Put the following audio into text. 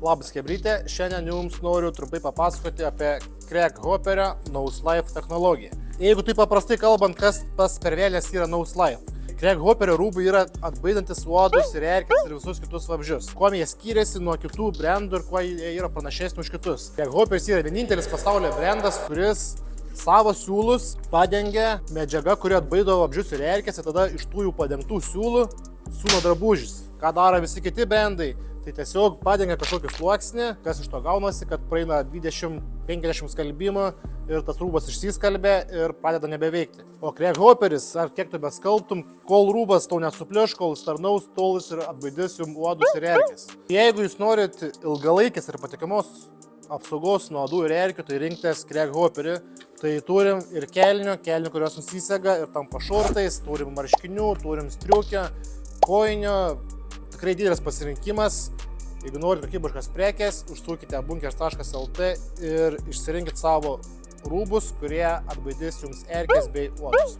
Labas chebrytė, šiandien jums noriu trumpai papasakoti apie Craighopperio Nose Life technologiją. Jeigu taip paprastai kalbant, kas tas pervėlės yra Nose Life. Craighopperio rūbai yra atbaidantis uodus ir erkes ir visus kitus vabzdžius. Kuo jie skiriasi nuo kitų brandų ir kuo jie yra pranašesni už kitus. Craighopperis yra vienintelis pasaulyje brandas, kuris savo siūlus padengia medžiaga, kuri atbaido vabzdžius ir erkes, ir tada iš tų jų padengtų siūlų siūlo drabužis. Ką daro visi kiti brandai? Tai tiesiog padengia kažkokį sluoksnį, kas iš to gaunasi, kad praeina 20-50 skalbimų ir tas rūbas išsiskalbė ir pradeda nebeveikti. O Craighopperis, ar kiek tu beskalbtum, kol rūbas tau nesuplieš, kol starnaus, tol jis ir atbaidys jums uodus ir erkes. Jeigu jūs norit ilgalaikės ir patikimos apsaugos nuo uodų ir erkių, tai rinktės Craighopperį. Tai turim ir kelnių, kurios nusisega ir tampa šortais, turim marškinių, turim striukę, kojinių. Tikrai didelis pasirinkimas. Jeigu norite kokybiškas prekės, užsukite bunkers.lt ir išsirinkit savo rūbus, kurie atbaidys jums erkes bei uodus.